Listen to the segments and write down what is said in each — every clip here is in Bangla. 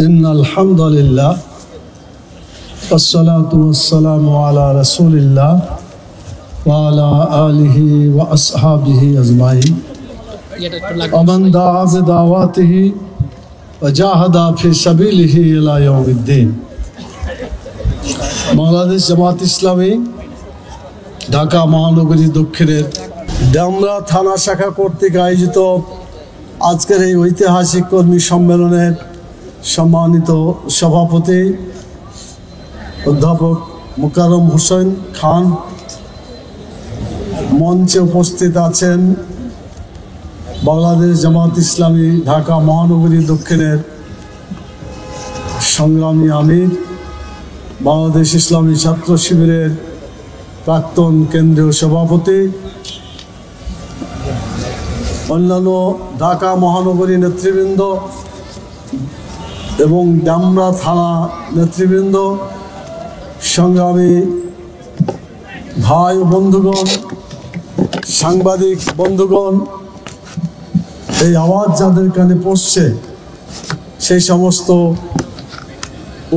ইন্নাল হামদুলিল্লাহ ওয়াসসালাতু ওয়াসসালামু আলা রাসূলিল্লাহ ওয়া আলা আলিহি ওয়া আসহাবিহি আজমাইন ওয়া মান দাআ বিদাওয়াতিহি ওয়া জাহাদা ফি সাবিলিহি ইলা ইয়াউমিদ্দিন। বাংলাদেশ জামাত ইসলামী ঢাকা মহানগরী দক্ষিণের ডামরা থানা শাখা কর্তৃক আয়োজিত আজকের এই ঐতিহাসিক কর্মী সম্মেলনের সম্মানিত সভাপতি অধ্যাপক মোকাররম হোসেন খান, মঞ্চে উপস্থিত আছেন বাংলাদেশ জামাত ইসলামী ঢাকা মহানগরী দক্ষিণের সংগ্রামী আমির, বাংলাদেশ ইসলামী ছাত্র শিবিরের প্রাক্তন কেন্দ্রীয় সভাপতি, অন্যান্য ঢাকা মহানগরী নেতৃবৃন্দ এবং ডামরা থানা নেতৃবৃন্দ, সংগ্রামী ভাই বন্ধুগণ, সাংবাদিক বন্ধুগণ, এই আওয়াজ যাদের কানে পৌঁছছে সেই সমস্ত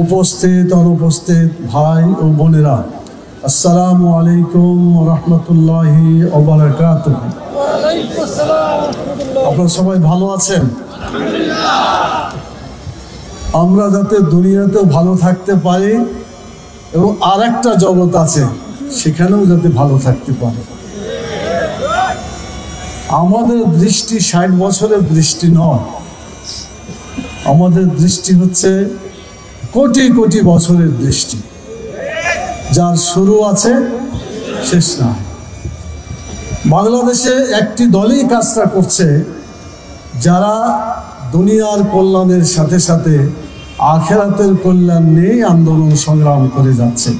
উপস্থিত অনুপস্থিত ভাই ও বোনেরা, আসসালামু আলাইকুম ওয়া রাহমাতুল্লাহি ওয়া বারাকাতুহু। আপনারা সবাই ভালো আছেন? আমরা যাতে দুনিয়াতেও ভালো থাকতে পারি এবং আর একটা জগৎ আছে সেখানেও যাতে ভালো থাকতে পারে। আমাদের দৃষ্টি 60 বছরের দৃষ্টি নয়, আমাদের দৃষ্টি হচ্ছে কোটি কোটি বছরের দৃষ্টি, যার শুরু আছে শেষ না। বাংলাদেশে একটি দলই কাজটা করছে, যারা দুনিয়ার কল্যাণের সাথে সাথে আখিরাতের কল্যাণ নিয়ে আন্দোলন সংগ্রাম করে যাচ্ছে।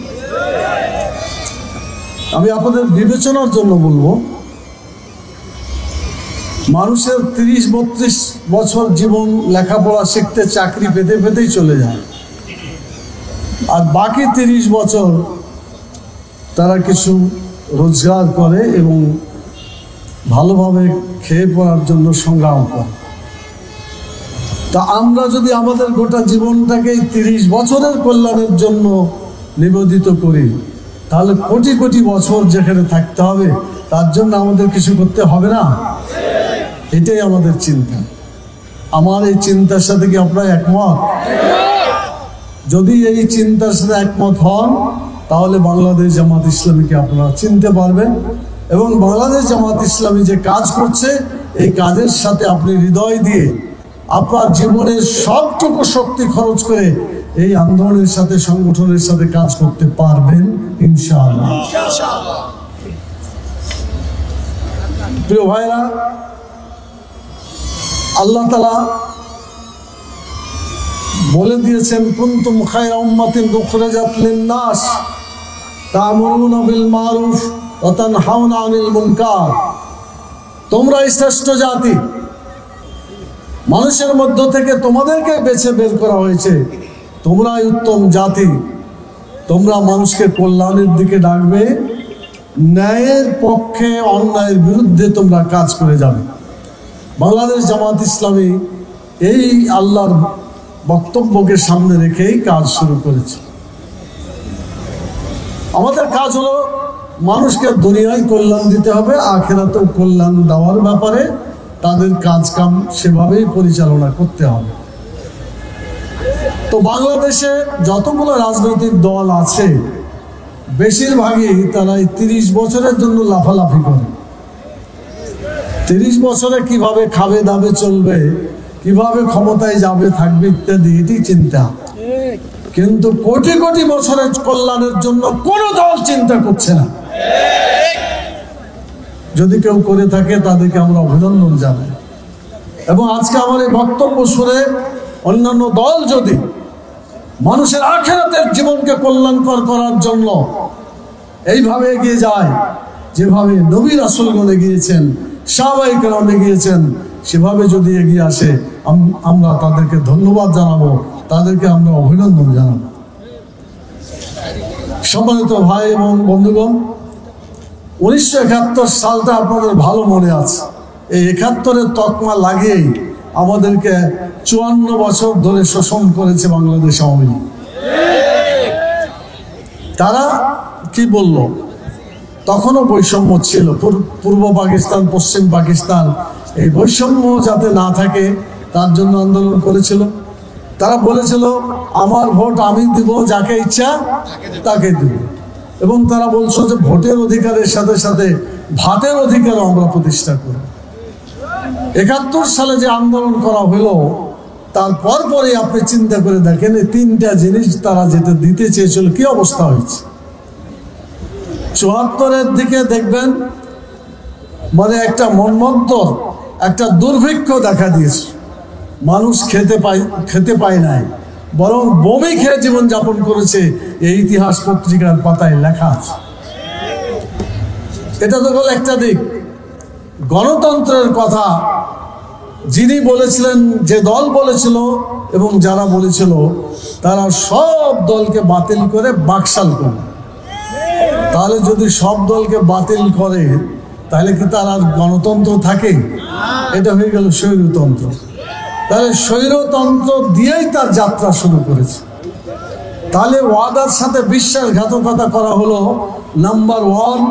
আমি আপনাদের বিবেচনার জন্য বলবো, মানুষের 30-32 বছর জীবন লেখাপড়া শিখতে চাকরি পেতে পেতেই চলে যায়, আর বাকি 30 বছর তারা কিছু রোজগার করে এবং ভালোভাবে খেয়ে পড়ার জন্য সংগ্রাম করে। তা আমরা যদি আমাদের গোটা জীবনটাকে 30 বছরের কল্যাণের জন্য নিবেদিত করি, তাহলে কোটি কোটি বছর যেখানে থাকতে হবে তার জন্য আমাদের কিছু করতে হবে না? এটাই আমাদের চিন্তা। আমার এই চিন্তার সাথে কি আপনারা একমত? যদি এই চিন্তার সাথে একমত হন, তাহলে বাংলাদেশ জামাত ইসলামীকে আপনারা চিনতে পারবেন এবং বাংলাদেশ জামাত ইসলামী যে কাজ করছে এই কাজের সাথে আপনি হৃদয় দিয়ে আপনার জীবনের সবটুকু শক্তি খরচ করে এই আন্দোলনের সাথে, সংগঠনের সাথে কাজ করতে পারবেন ইনশাআল্লাহ। প্রিয় ভাইরা, আল্লাহ তাআলা বলে দিয়েছেন, কুনতুম খায়রা উম্মাতিন উখরিজাত লিন-নাস তা'মুরুনা বিল মারুফ ওয়া তানহাউনা আনিল মুনকার। তোমরাই শ্রেষ্ঠ জাতি, মানুষের মধ্য থেকে তোমাদেরকে বেছে বের করা হয়েছে, তোমরাই উত্তম জাতি। তোমরা মানুষকে কল্যাণের দিকে ডাকবে, ন্যায়ের পক্ষে, অন্যায়ের বিরুদ্ধে তোমরা কাজ করে যাবে। বাংলাদেশ জামাত ইসলামী এই আল্লাহর বক্তব্যকে সামনে রেখেই কাজ শুরু করেছে। আমাদের কাজ হলো মানুষকে দুনিয়ায় কল্যাণ দিতে হবে, আখিরাতেও কল্যাণ দেওয়ার ব্যাপারে তাদের কাজ কাম সেভাবেই পরিচালনা করতে হবে। তো বাংলাদেশে যতগুলো রাজনৈতিক দল আছে, বেশিরভাগই তারা এই 30 বছরের জন্য লাফালাফি করে। 30 বছরে কিভাবে খাবে দাবে চলবে, কিভাবে ক্ষমতায় যাবে থাকবে ইত্যাদি, এটি চিন্তা। কিন্তু কোটি কোটি বছরের কল্যাণের জন্য কোন দল চিন্তা করছে না। যদি কেউ করে থাকে তাদেরকে আমরা অভিনন্দন জানাই। এবং আজকে আমার এই বক্তব্য শুনে অন্যান্য দল যদি মানুষের আখিরাতের জীবনকে কল্যাণকর করার জন্য এইভাবে এগিয়ে যায়, যেভাবে নবী রাসূলগণ এগিয়েছেন, সাহাবায়ে কেরাম এগিয়েছেন, সেভাবে যদি এগিয়ে আসে, আমরা তাদেরকে ধন্যবাদ জানাবো, তাদেরকে আমরা অভিনন্দন জানাবো। সম্মানিত ভাই এবং বন্ধুগণ, 1971 সালটা আপনাদের ভালো মনে আছে। এই 71-এর তকমা লাগিয়েই আমাদেরকে 54 বছর ধরে শোষণ করেছে বাংলাদেশ আওয়ামী লীগ। তারা কি বলল? তখনও বৈষম্য ছিল, পূর্ব পাকিস্তান পশ্চিম পাকিস্তান, এই বৈষম্য যাতে না থাকে তার জন্য আন্দোলন করেছিল। তারা বলেছিল আমার ভোট আমি দিব, যাকে ইচ্ছা তাকে দিব। এবং তারা বলছো যে ভোটের অধিকারের সাথে সাথে ভাতের অধিকারও আমরা প্রতিষ্ঠা করব। 71 সালে যে আন্দোলন করা হলো, তারপর পরে আপনি চিন্তা করে দেখেন এই তিনটা জিনিস তারা যেটা দিতে চেয়েছিল কি অবস্থা হয়েছে। 74-এর দিকে দেখবেন মানে একটা মন্বন্তর, একটা দুর্ভিক্ষ দেখা দিয়েছে। মানুষ খেতে পায় নাই, বরং বমি খেয়ে জীবনযাপন করেছে, এই ইতিহাস পত্রিকার পাতায় লেখা আছে। এটা তো হল একটা দিক। গণতন্ত্রের কথা যিনি বলেছিলেন, যে দল বলেছিল এবং যারা বলেছিল, তারা সব দলকে বাতিল করে বাকশাল করে। তাহলে যদি সব দলকে বাতিল করে তাহলে কি তার আর গণতন্ত্র থাকে? এটা হয়ে গেল স্বৈরতন্ত্র। তাহলে স্বৈরতন্ত্র দিয়েই তার যাত্রা শুরু করেছে। তাহলে ওয়াদার সাথে বিশ্বাসঘাতকতা করা হলো নাম্বার 1,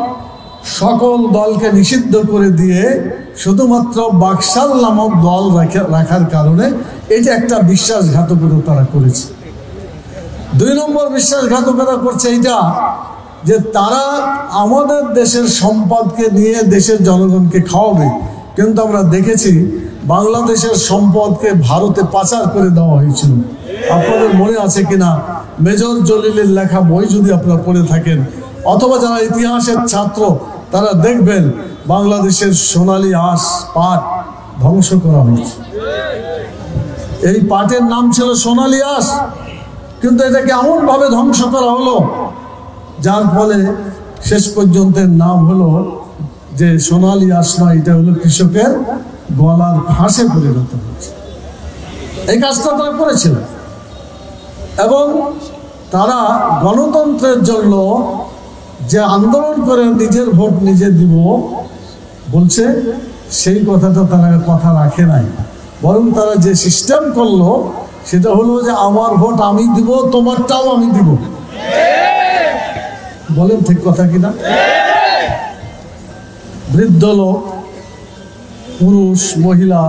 সকল দলকে নিষিদ্ধ করে দিয়ে শুধুমাত্র বাকশাল নামক দল রাখার কারণে এটা একটা বিশ্বাসঘাতকতা তারা করেছে। 2 নম্বর বিশ্বাসঘাতকতা করছে এটা যে তারা আমাদের দেশের সম্পদকে নিয়ে দেশের জনগণকে খাওয়াবে, কিন্তু আমরা দেখেছি বাংলাদেশের সম্পদকে ভারতে পাচার করে দেওয়া হয়েছিল। আপনাদের মনে আছে কিনা? মেজর জলিলের লেখা বই যদি আপনারা পড়ে থাকেন, অথবা যারা ইতিহাসের ছাত্র তারা দেখবেন বাংলাদেশের সোনালী আঁশ পাট ধ্বংস করা হয়েছে। এই পাটের নাম ছিল সোনালী আঁশ, কিন্তু এটাকে এমন ভাবে ধ্বংস করা হলো যার ফলে শেষ পর্যন্ত নাম হলো যে সোনালী আঁশ নয়, এটা হলো কৃষকের গলার ফাঁসে পরিণত হয়েছে। এই কাজটা তারা করেছিল। এবং তারা গণতন্ত্রের জন্য যে আন্দোলন করে নিজের ভোট নিজে দিব বলছে, সেই কথাটা তারা কথা রাখে নাই। বরং তারা যে সিস্টেম করলো সেটা হলো যে আমার ভোট আমি দিব, তোমারটাও আমি দিব। বলেন ঠিক কথা কিনা? বৃদ্ধ লোক, পুরুষ, মহিলা,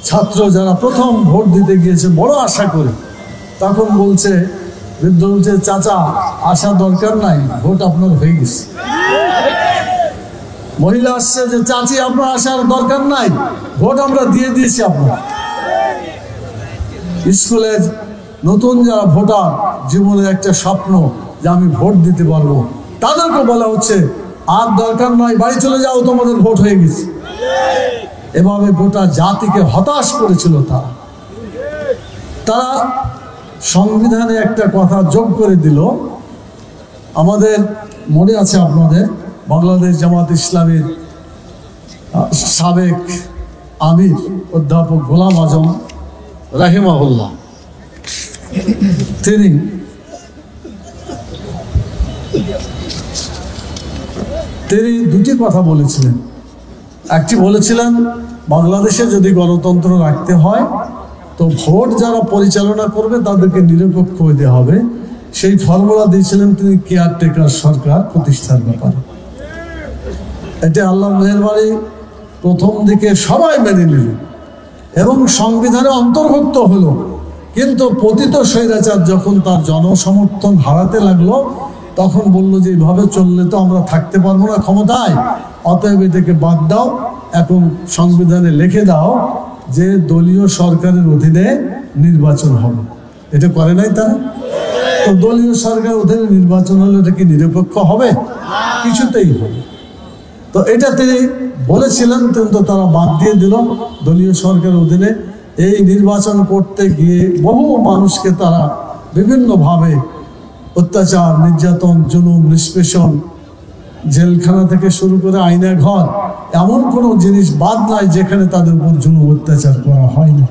ছাত্র যারা প্রথম ভোট দিতে গিয়েছে বড় আশা করে, তখন বলছে, বৃদ্ধ বলছে, চাচা আশা দরকার নাই, ভোট আপনার হয়ে গেছে। মহিলা আসছে যে চাচি আপনার আসার দরকার নাই, ভোট আমরা দিয়ে দিয়েছি আপনার। স্কুলের নতুন যারা ভোটার, জীবনের একটা স্বপ্ন যে আমি ভোট দিতে পারবো, তাদেরকে বলা হচ্ছে আর দরকার নয়, বাড়ি চলে যাও, তোমাদের ভোট হয়ে গেছে। এভাবে গোটা জাতিকে হতাশ করেছিল তারা। সংবিধানে একটা কথা যোগ করে দিল। আমাদের মনে আছে আপনাদের, বাংলাদেশ জামাত ইসলামীর সাবেক আমির অধ্যাপক গোলাম আজম রাহিমাহুল্লাহ, তিনি দুটি কথা বলেছিলেন। একটি বলেছিলেন বাংলাদেশে যদি গণতন্ত্র রাখতে হয় তো ভোট যারা পরিচালনা করবে তাদেরকে নিরপেক্ষ হতে হবে। সেই ফর্মুলা দিয়েছিলেন তিনি কেয়ারটেকার সরকার প্রতিষ্ঠার ব্যাপারে। এটা আল্লাহর মেহেরবানি, প্রথম দিকে সবাই মেনে নিল এবং সংবিধানে অন্তর্ভুক্ত হলো। কিন্তু পতিত স্বৈরাচার যখন তার জনসমর্থন হারাতে লাগলো, তখন বললো যে এইভাবে চললে তো আমরা থাকতে পারবো না ক্ষমতায়, অতএব এটাকে বাদ দাও, এখন সংবিধানে লিখে দাও যে দলীয় সরকারের অধীনে নির্বাচন হবে। এটা করে নাই তারা। তো দলীয় সরকারের অধীনে নির্বাচন হলে এটা কি নিরপেক্ষ হবে? কিছুতেই হবে। তো এটা তিনি বলেছিলেন, কিন্তু তারা বাদ দিয়ে দিল। দলীয় সরকারের অধীনে এই নির্বাচন করতে গিয়ে বহু মানুষকে তারা বিভিন্নভাবে অত্যাচার, নির্যাতন, জুলুম, নিষ্পেষণ, জেলখানা থেকে শুরু করে আয়না ঘর, এমন কোনো জিনিস বাদ নাই যেখানে তাদের উপর জুলুম অত্যাচার করা হয়নি।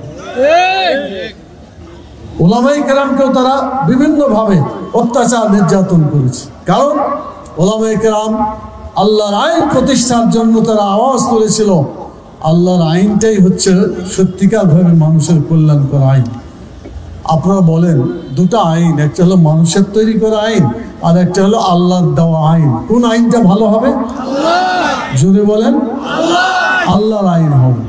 ওলামায়ে কেরামকেও তারা বিভিন্নভাবে অত্যাচার, নির্যাতন করেছে। কারণ ওলামায়ে কেরাম আল্লাহর আইন প্রতিষ্ঠার জন্য তারা আওয়াজ তুলেছিল, আল্লাহর আইনটাই হচ্ছে সত্যিকারভাবে মানুষের কল্যাণকর আইন। আপনারা বলেন দুটো আইন, একটা হলো মানুষের তৈরি করা আইন আর একটা হলো আল্লাহর দেওয়া আইন, কোন আইনটা ভালো হবে? জোরে বলেন, আল্লাহর আইন হবে।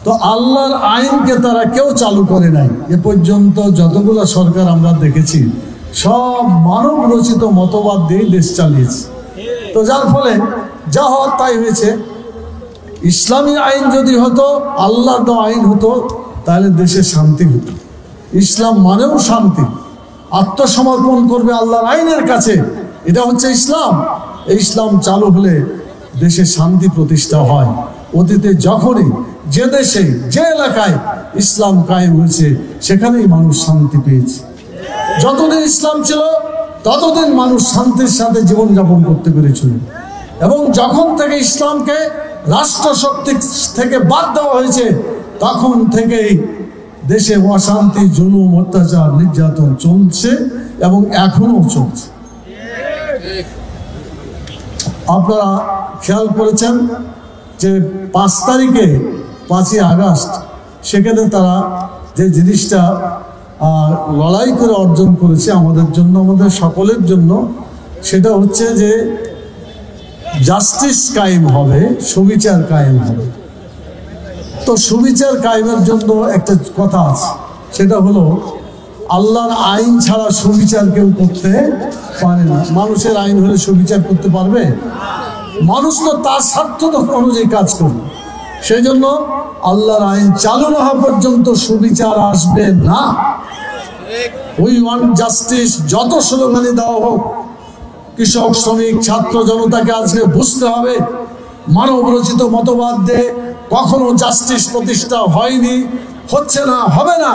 তো আল্লাহর আইনকে তারা কেউ চালু করে নাই। এ পর্যন্ত যতগুলো সরকার আমরা দেখেছি সব মানব রচিত মতবাদ দিয়ে দেশ চালিয়েছে। তো যার ফলে যা হওয়ার তাই হয়েছে। ইসলামী আইন যদি হতো, আল্লাহর দেওয়া আইন হতো, তাহলে দেশে শান্তি হতো। ইসলাম মানেও শান্তি, আত্মসমর্পণ করবে আল্লাহর আইনের কাছে, এটা হচ্ছে ইসলাম। এই ইসলাম চালু হলে দেশে শান্তি প্রতিষ্ঠা হয়। অতীতে যখনই যে দেশে যে এলাকায় ইসলাম কায়েম হয়েছে সেখানেই মানুষ শান্তি পেয়েছে। যতদিন ইসলাম ছিল ততদিন মানুষ শান্তির সাথে জীবনযাপন করতে পেরেছিল। এবং যখন থেকে ইসলামকে রাষ্ট্রশক্তি থেকে বাদ দেওয়া হয়েছে তখন থেকেই দেশে অশান্তি, জুলুম, অত্যাচার, নির্যাতন চলছে এবং এখনো চলছে। আপনারা খেয়াল করেছেন যে 5 তারিখে 5ই আগস্ট সেখানে তারা যে জিনিসটা লড়াই করে অর্জন করেছে আমাদের জন্য, আমাদের সকলের জন্য, সেটা হচ্ছে যে জাস্টিস কায়েম হবে, সুবিচার কায়েম হবে। তো সুবিচার কায়েমের জন্য একটা কথা আছে, সেটা হলো আল্লাহর আইন ছাড়া সুবিচার কেউ করতে পারে না। মানুষের আইন হলে সুবিচার করতে পারবে? মানুষ তো তার স্বার্থ অনুযায়ী কাজ করবে। সেই জন্য আল্লাহর আইন চালু না হওয়া পর্যন্ত সুবিচার আসবে না। উই ওয়ান্ট জাস্টিস যত স্লোগানে দেওয়া হোক, কৃষক, শ্রমিক, ছাত্র জনতাকে আজকে বুঝতে হবে মানব রচিত মতবাদ দিয়ে কখনো জাস্টিস প্রতিষ্ঠা হয়নি, হচ্ছে না, হবে না।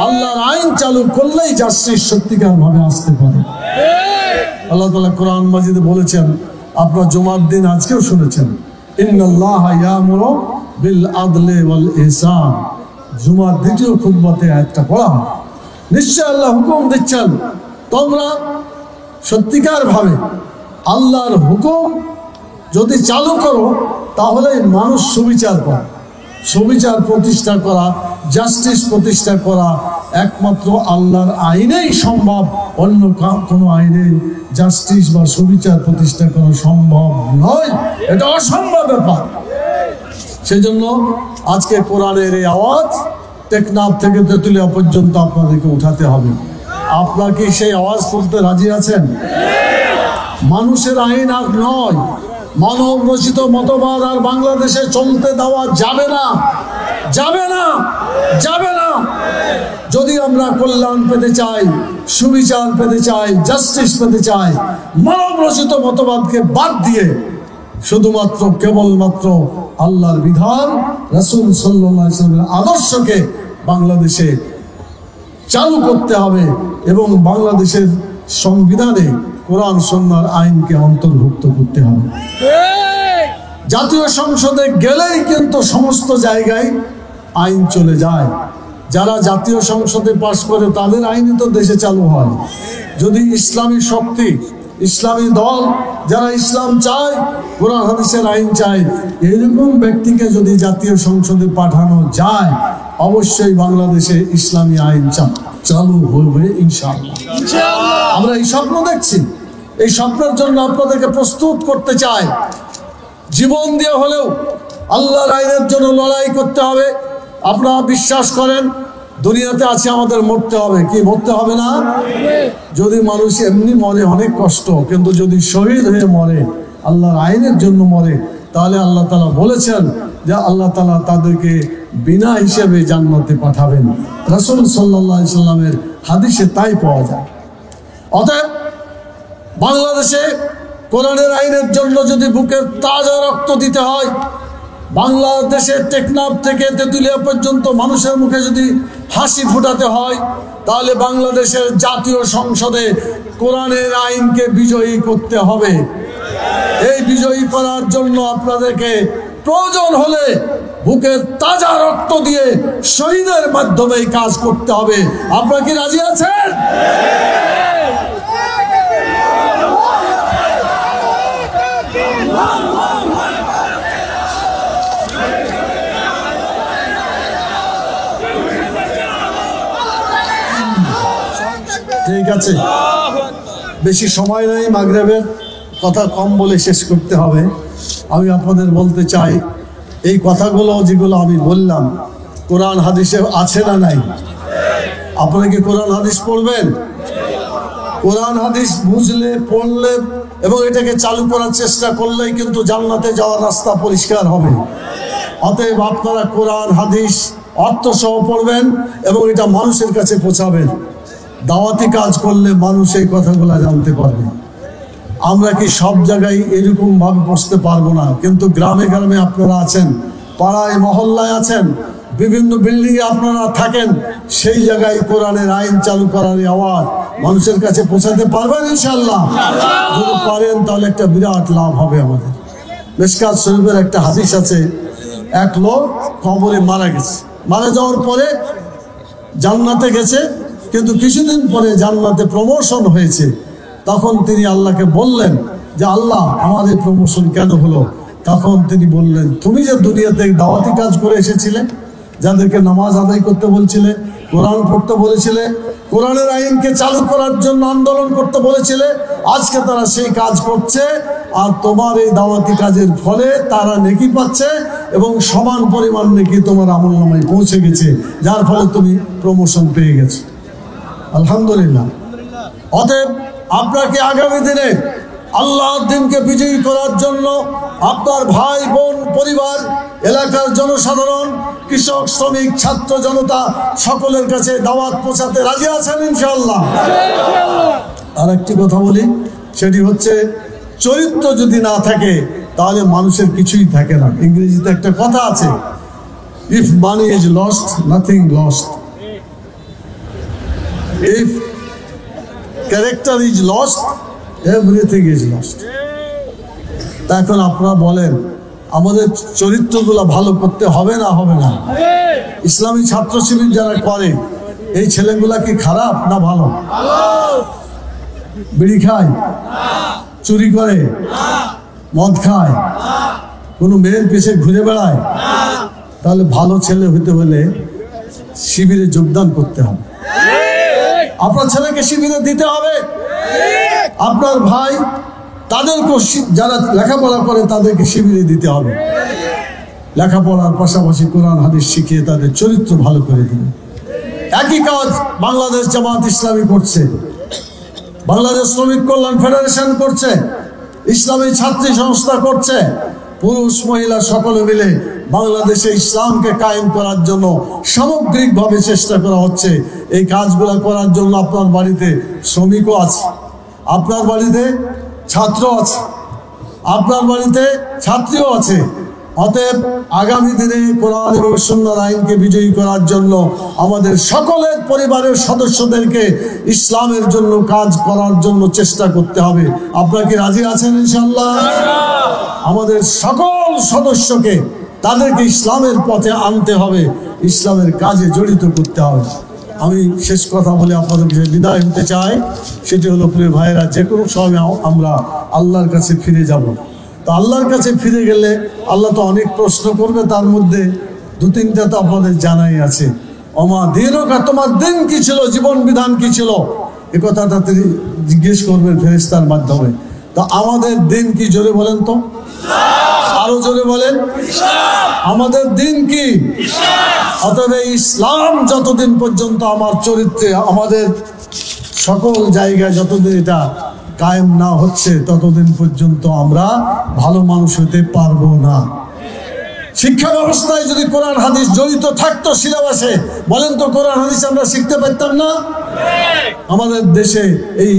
আল্লাহর আইন চালু করলেই জাস্টিস সত্যিকার ভাবে আসতে পারে। আল্লাহ তাআলা কোরআন মাজিদে বলেছেন, আপনারা জুমার দিন আজকেও শুনেছেন, ইন্নাল্লাহা ইয়ামুরু বিল আদলি ওয়াল ইহসান। জুমার দ্বিতীয় খুতবাতে আয়াতটা পড়া হয়। নিশ্চয় আল্লাহ হুকুম দিচ্ছেন তোমরা সত্যিকার ভাবে আল্লাহর হুকুম যদি চালু করো তাহলে মানুষ সুবিচার করে। সুবিচার প্রতিষ্ঠা করা, জাস্টিস প্রতিষ্ঠা করা একমাত্র আল্লাহর আইনেই সম্ভব। অন্য কোনো আইনে জাস্টিস বা সুবিচার প্রতিষ্ঠা করা সম্ভব নয়, এটা অসম্ভব ব্যাপার। সেই জন্য আজকে কোরআনের এই আওয়াজ টেকনাফ থেকে তেঁতুলিয়া পর্যন্ত আপনাদেরকে উঠাতে হবে। আপনারা কি সেই আওয়াজ তুলতে রাজি আছেন? মানুষের আইন আর নয়, মানব রচিত মতবাদ আর বাংলাদেশে চলতে দেওয়া যাবে না, যাবে না, যাবে না। যদি আমরা কল্যাণ পেতে চাই, সুবিচার পেতে চাই, জাস্টিস পেতে চাই, মানব রচিত মতবাদকে বাদ দিয়ে শুধুমাত্র কেবলমাত্র আল্লাহর বিধান, রাসূল সাল্লাল্লাহু আলাইহি ওয়াসাল্লামের আদর্শকে বাংলাদেশে চালু করতে হবে এবং বাংলাদেশের সংবিধানে কোরআন সুন্নাহর আইনকে অন্তর্ভুক্ত করতে হবে। জাতীয় সংসদে গেলেই কিন্তু সমস্ত জায়গায় আইন চলে যায়। যারা জাতীয় সংসদে পাশ করে তাদের আইনই তো দেশে চালু হয়। যদি ইসলামী শক্তি, ইসলামী দল যারা ইসলাম চায়, কোরআন হাদিসের আইন চায়, এরকম ব্যক্তিকে যদি জাতীয় সংসদে পাঠানো যায়, অবশ্যই বাংলাদেশে ইসলামী আইন চালু হবে ইনশাআল্লাহ। আমরা এই স্বপ্ন দেখছি, এই স্বপ্নের জন্য আপনাদেরকে প্রস্তুত করতে চাই। জীবন দিয়ে হলেও আল্লাহর আইনের জন্য লড়াই করতে হবে। আপনারা বিশ্বাস করেন দুনিয়াতে আছে, আমাদের মরতে হবে, কি মরতে হবে না? যদি মানুষ এমনি মরে অনেক কষ্ট, কিন্তু যদি শহীদ হয়ে মরে, আল্লাহর আইনের জন্য মরে, তাহলে আল্লাহ তাআলা বলেছেন যে আল্লাহ তাআলা তাদেরকে বিনা হিসেবে জান্নাতে পাঠাবেন। রাসূল সাল্লাল্লাহু আলাইহি সাল্লামের হাদিসে তাই পাওয়া যায়। অতএব বাংলাদেশে কোরআনের আইনের জন্য যদি বুকের তাজা রক্ত দিতে হয়, বাংলাদেশের টেকনাফ থেকে তেঁতুলিয়া পর্যন্ত মানুষের মুখে যদি হাসি ফুটাতে হয়, তাহলে বাংলাদেশের জাতীয় সংসদে কোরআনের আইনকে বিজয়ী করতে হবে। এই বিজয়ী করার জন্য আপনাদেরকে প্রয়োজন হলে বুকের তাজা রক্ত দিয়ে শহীদের মাধ্যমে কাজ করতে হবে। আপনারা কি রাজি আছেন? ঠিক আছে, বেশি সময় নেই, মাগরিবের কথা কম বলে শেষ করতে হবে। আমি আপনাদের বলতে চাই, এই কথাগুলো যেগুলো আমি বললাম কোরআন হাদিসে আছে না নাই? আপনারা কি কোরআন হাদিস পড়বেন? কোরআন হাদিস বুঝলে, পড়লে এবং এটাকে চালু করার চেষ্টা করলেই কিন্তু জান্নাতে যাওয়ার রাস্তা পরিষ্কার হবে। অতএব আপনারা কোরআন হাদিস অর্থ সহ পড়বেন এবং এটা মানুষের কাছে পৌঁছাবেন। দাওয়াতি কাজ করলে মানুষ এই কথাগুলো জানতে পারবে। আমরা কি সব জায়গায় এরকম ভাবে বসতে পারবো না, কিন্তু গ্রামে গ্রামে আপনারা আছেন, পাড়ায় মহল্লায় আছেন, বিভিন্ন বিল্ডিং এ আপনারা থাকেন, সেই জায়গায় কোরআনের আইন চালু করার আওয়াজ মানুষের কাছে পৌঁছাতে পারবেন ইনশাআল্লাহ। যদি পারেন তাহলে একটা বিরাট লাভ হবে আমাদের। মিশকাত শরীফের একটা হাদিস আছে, এক লোক কবরে মারা গেছে, মারা যাওয়ার পরে জান্নাতে গেছে, কিন্তু কিছুদিন পরে জান্নাতে প্রমোশন হয়েছে। তখন তিনি আল্লাহকে বললেন যে আল্লাহ, আমার এই প্রমোশন কেন হলো? তখন তিনি বললেন, তুমি যে দুনিয়াতে দাওয়াতি কাজ করে এসেছিলে, যাদেরকে নামাজ আদায় করতে বলছিলে, কোরআন পড়তে বলেছিলে, কোরআনের আইনকে চালু করার জন্য আন্দোলন করতে বলেছিলে, আজকে তারা সেই কাজ করছে, আর তোমার এই দাওয়াতি কাজের ফলে তারা নেকি পাচ্ছে এবং সমান পরিমাণ নেকি তোমার আমলনামায় পৌঁছে গেছে, যার ফলে তুমি প্রমোশন পেয়ে গেছো। আলহামদুলিল্লাহ। অতএব আপনাকে আগামী দিনে আল্লাহর দ্বীনকে বিজয়ী করার জন্য আপনার ভাই বোন, পরিবার, এলাকার জনসাধারণ, কৃষক, শ্রমিক, ছাত্র জনতা সকলের কাছে দাওয়াত পৌঁছাতে রাজি আছেন ইনশাআল্লাহ? আর একটি কথা বলি, সেটি হচ্ছে চরিত্র যদি না থাকে তাহলে মানুষের কিছুই থাকে না। ইংরেজিতে একটা কথা আছে, if money is lost, nothing lost. If character is lost, everything is lost. তা এখন আপনারা বলেন, আমাদের চরিত্রগুলো ভালো করতে হবে না হবে না? ইসলামী ছাত্র শিবির যারা করে, এই ছেলেগুলা কি খারাপ না ভালো? বিড়ি খায়, চুরি করে, মদ খায়, কোনো মেয়ের পিছে ঘুরে বেড়ায়? তাহলে ভালো ছেলে হতে হলে শিবিরে যোগদান করতে হবে। আপনার ছেলেকে শিবিরে দিতে হবে। আপনার ভাই, তাদেরকে যারা লেখাপড়া করে তাদেরকে শিবিরে দিতে হবে। লেখাপড়ার পাশাপাশি কোরআন হাদিস শিখিয়ে তাদের চরিত্র ভালো করে দিবে। একই কাজ বাংলাদেশ জামাত ইসলামী করছে, বাংলাদেশ শ্রমিক কল্যাণ ফেডারেশন করছে, ইসলামী ছাত্রী সংস্থা করছে। পুরুষ মহিলা সকলে মিলে বাংলাদেশে ইসলামকে কায়েম করার জন্য সামগ্রিকভাবে চেষ্টা করা হচ্ছে। এই কাজগুলো করার জন্য আপনার বাড়িতে শ্রমিকও আছে, আপনার বাড়িতে ছাত্র আছে, আপনার বাড়িতে ছাত্রীও আছে। অতএব আগামী দিনে কোরআন এবং সুন্নাহর আইনকে বিজয়ী করার জন্য আমাদের সকলের পরিবারের সদস্যদেরকে ইসলামের জন্য কাজ করার জন্য চেষ্টা করতে হবে। আপনারা কি রাজি আছেন ইনশাআল্লাহ? আমাদের সকল সদস্যকে তাদেরকে ইসলামের পথে আনতে হবে, ইসলামের কাজে জড়িত করতে হবে। আমি শেষ কথা বলে আপনাদের কাছে বিদায় হতে চাই, সেটি হলো প্রিয় ভাইয়েরা, যে কোনো সময় আমরা আল্লাহর কাছে ফিরে যাব। তো আল্লাহর কাছে ফিরে গেলে আল্লাহ তো অনেক প্রশ্ন করবে, তার মধ্যে দু তিনটা তো আপনাদের জানাই আছে। ওমা দিনুকা, তোমার দিন কি ছিল, জীবন বিধান কি ছিল, এ কথাটা তিনি জিজ্ঞেস করবেন ফেরেশতার মাধ্যমে। তো আমাদের দিন কি, জোরে বলেন তো, আরো জোরে বলেন। আমাদের দিন কি? অতএব ইসলাম যতদিন পর্যন্ত আমার চরিত্রে, আমাদের সকল জায়গায় যতদিন এটা কায়েম না হচ্ছে, ততদিন পর্যন্ত আমরা ভালো মানুষ হতে পারবো না। শিক্ষা ব্যবস্থায় যদি কোরআন হাদিস জড়িত থাকতো সিলেবাসে, বলেন তো কোরআন হাদিস আমরা শিখতে পারতাম না? আমাদের দেশে এই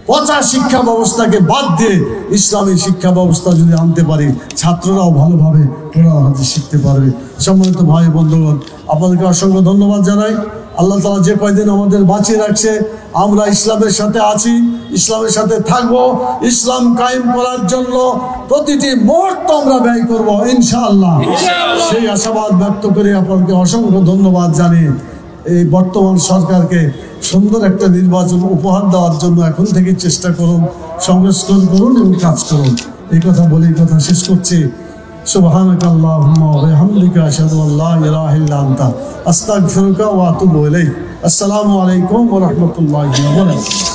পচা শিক্ষা ব্যবস্থাকে বাদ দিয়ে ইসলামী শিক্ষা ব্যবস্থা যদি আনতে পারি, ছাত্ররাও ভালোভাবে কোরআন হাদিস শিখতে পারবে। সম্মানিত ভাই বন্ধুগণ, আপনাদেরকে অসংখ্য ধন্যবাদ জানাই। আল্লাহ তাআলা যে কয়দিন আমাদের বাঁচিয়ে রাখছে, আমরা ইসলামের সাথে আছি, ইসলামের সাথে থাকবো, ইসলাম কায়েম করার জন্য প্রতিটি মুহূর্ত আমরা ব্যয় করবো ইনশাআল্লাহ। সেই আশাবাদ ব্যক্ত করে আপনাকে অসংখ্য ধন্যবাদ জানিয়ে এই বর্তমান সরকারকে সুন্দর একটা নির্বাচন উপহার দেওয়ার জন্য এখন থেকে চেষ্টা করুন, সংস্কার করুন এবং কাজ করুন। এই কথা বলে এই কথা শেষ করছি। সুবহানাকাল্লাহুম্মা ওয়া বিহামদিকা আশহাদু আল্লা ইলাহা ইল্লা আনতা আস্তাগফিরুকা ওয়া আতুবু ইলাইক। আসসালামু আলাইকুম ওয়া রাহমাতুল্লাহি ওয়া বারাকাতুহু।